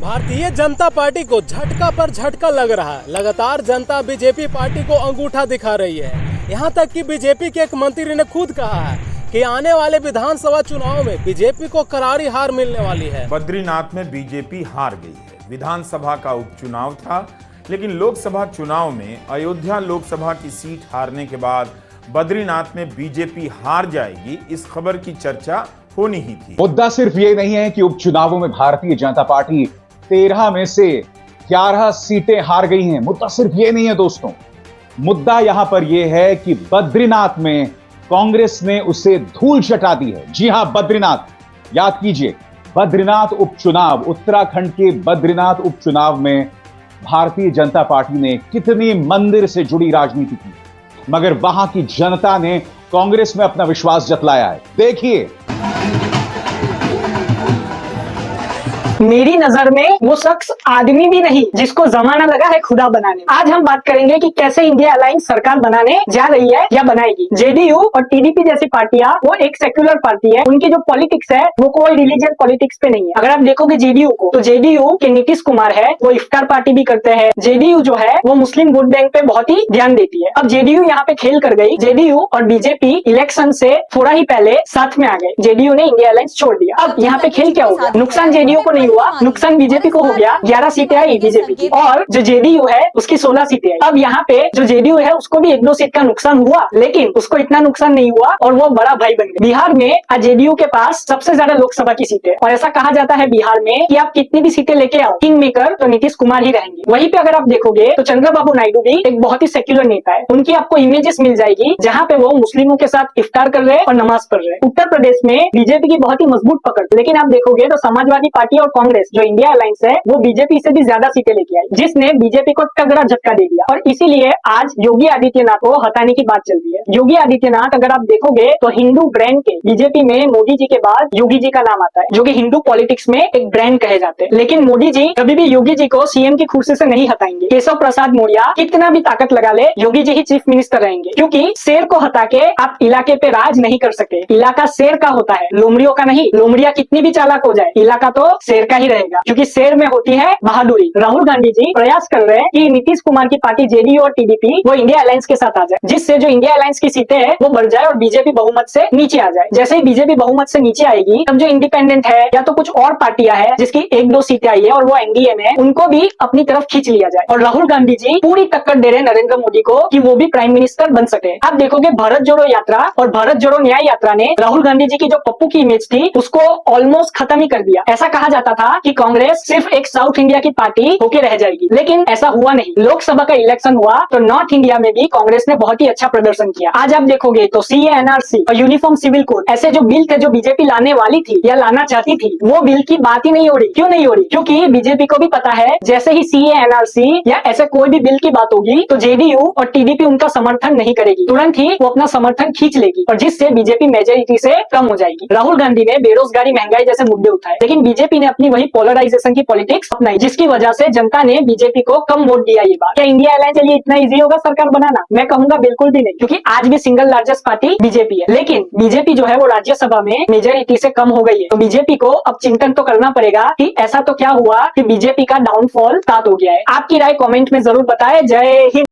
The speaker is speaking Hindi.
भारतीय जनता पार्टी को झटका पर झटका लग रहा है। लगातार जनता बीजेपी पार्टी को अंगूठा दिखा रही है। यहां तक कि बीजेपी के एक मंत्री ने खुद कहा है कि आने वाले विधानसभा चुनाव में बीजेपी को करारी हार मिलने वाली है। बद्रीनाथ में बीजेपी हार गई है। विधानसभा का उपचुनाव था, लेकिन लोकसभा चुनाव में अयोध्या लोकसभा की सीट हारने के बाद बद्रीनाथ में बीजेपी हार जाएगी, इस खबर की चर्चा होनी ही थी। मुद्दा सिर्फ ये नहीं है कि उपचुनावों में भारतीय जनता पार्टी 13 में से 11 सीटें हार गई हैं। मुद्दा सिर्फ ये नहीं है दोस्तों, मुद्दा यहां पर यह है कि बद्रीनाथ में कांग्रेस ने उसे धूल चटा दी है। जी हां, बद्रीनाथ याद कीजिए, बद्रीनाथ उपचुनाव, उत्तराखंड के बद्रीनाथ उपचुनाव में भारतीय जनता पार्टी ने कितनी मंदिर से जुड़ी राजनीति की, मगर वहां की जनता ने कांग्रेस में अपना विश्वास जतलाया है। देखिए, मेरी नजर में वो शख्स आदमी भी नहीं जिसको जमाना लगा है खुदा बनाने। आज हम बात करेंगे कि कैसे इंडिया अलायंस सरकार बनाने जा रही है या बनाएगी। जेडीयू और टीडीपी जैसी पार्टियां वो एक सेक्युलर पार्टी है, उनकी जो पॉलिटिक्स है वो कोई रिलीजियन पॉलिटिक्स पे नहीं है। अगर आप देखोगे जेडीयू को, तो जेडीयू के नीतीश कुमार है वो इफ्तार पार्टी भी करते हैं। जेडीयू जो है वो मुस्लिम वोट बैंक पे बहुत ही ध्यान देती है। अब जेडीयू यहाँ पे खेल कर गई। जेडीयू और बीजेपी इलेक्शन से थोड़ा ही पहले साथ में आ गए। जेडीयू ने इंडिया अलायंस छोड़ दिया। अब यहाँ पे खेल क्या हो गया? नुकसान जेडीयू को नहीं हुआ, नुकसान बीजेपी को हो गया। 11 सीटें आई बीजेपी की, और जो जेडीयू है उसकी 16 सीटें आई। अब यहाँ पे जो जेडीयू है उसको भी 1-2 सीट का नुकसान हुआ, लेकिन उसको इतना नुकसान नहीं हुआ और वो बड़ा भाई बन गया। बिहार में आज जेडीयू के पास सबसे ज्यादा लोकसभा की सीटें, और ऐसा कहा जाता है बिहार में कि आप कितनी भी सीटें लेके आओ, किंग मेकर तो नीतीश कुमार ही रहेंगे। वहीं पे अगर आप देखोगे तो चंद्रबाबू नायडू भी एक बहुत ही सेक्युलर नेता है। उनकी आपको इमेजेस मिल जाएगी जहाँ पे वो मुस्लिमों के साथ इफ्तार कर रहे हैं और नमाज पढ़ रहे हैं। उत्तर प्रदेश में बीजेपी की बहुत ही मजबूत पकड़, लेकिन आप देखोगे तो समाजवादी पार्टी और कांग्रेस जो इंडिया अलायंस है वो बीजेपी से भी ज्यादा सीटें लेके आई, जिसने बीजेपी को तगड़ा झटका दे दिया। और इसीलिए आज योगी आदित्यनाथ को हटाने की बात चल रही है। योगी आदित्यनाथ अगर आप देखोगे तो हिंदू ब्रांड के बीजेपी में मोदी जी के बाद योगी जी का नाम आता है, जो कि हिंदू पॉलिटिक्स में एक ब्रांड कहे जाते हैं। लेकिन मोदी जी कभी भी योगी जी को सीएम की कुर्सी से नहीं हटाएंगे। केशव प्रसाद मौर्य कितना भी ताकत लगा ले, योगी जी ही चीफ मिनिस्टर रहेंगे, क्योंकि शेर को हटा के आप इलाके पे राज नहीं कर सकते। इलाका शेर का होता है, लोमड़ियों का नहीं। लोमड़िया कितनी भी चालाक हो जाए, इलाका तो शेर का ही रहेगा, क्योंकि शेर में होती है बहादुरी। राहुल गांधी जी प्रयास कर रहे हैं कि नीतीश कुमार की पार्टी जेडीयू और टीडीपी वो इंडिया अलायंस के साथ आ जाए, जिससे जो इंडिया अलायंस की सीटें हैं वो बढ़ जाए और बीजेपी बहुमत से नीचे आ जाए। जैसे ही बीजेपी बहुमत से नीचे आएगी, तब जो इंडिपेंडेंट है या तो कुछ और पार्टियां हैं जिसकी 1-2 सीटें आई है और वो एनडीए में, उनको भी अपनी तरफ खींच लिया जाए। और राहुल गांधी जी पूरी टक्कर दे रहे हैं नरेंद्र मोदी को कि वो भी प्राइम मिनिस्टर बन सके। आप देखोगे भारत जोड़ो यात्रा और भारत जोड़ो न्याय यात्रा ने राहुल गांधी जी की जो पप्पू की इमेज थी उसको ऑलमोस्ट खत्म ही कर दिया। ऐसा कहा जाता था कि कांग्रेस सिर्फ एक साउथ इंडिया की पार्टी होके रह जाएगी, लेकिन ऐसा हुआ नहीं। लोकसभा का इलेक्शन हुआ तो नॉर्थ इंडिया में भी कांग्रेस ने बहुत ही अच्छा प्रदर्शन किया। आज आप देखोगे तो सीए, एनआरसी और यूनिफॉर्म सिविल कोड ऐसे जो बिल थे जो बीजेपी लाने वाली थी या लाना चाहती थी, वो बिल की बात ही नहीं हो रही। क्यों नहीं हो रही? क्योंकि बीजेपी को भी पता है जैसे ही सीए, एनआरसी या ऐसे कोई भी बिल की बात होगी तो जेडीयू और टीडीपी उनका समर्थन नहीं करेगी, तुरंत ही वो अपना समर्थन खींच लेगी, और जिससे बीजेपी मेजोरिटी से कम हो जाएगी। राहुल गांधी ने बेरोजगारी, महंगाई जैसे मुद्दे उठाए, लेकिन बीजेपी ने अपनी वही पोलराइजेशन की पॉलिटिक्स अपनाई, जिसकी वजह से जनता ने बीजेपी को कम वोट दिया। ये बात क्या इंडिया अलायंस के लिए इतना इजी होगा सरकार बनाना? मैं कहूंगा बिल्कुल भी नहीं, क्योंकि आज भी सिंगल लार्जेस्ट पार्टी बीजेपी है, लेकिन बीजेपी जो है वो राज्यसभा में मेजोरिटी से कम हो गई है। तो बीजेपी को अब चिंतन तो करना पड़ेगा कि ऐसा तो क्या हुआ कि बीजेपी का डाउनफॉल स्टार्ट हो गया है। आपकी राय कमेंट में जरूर बताएं। जय हिंद।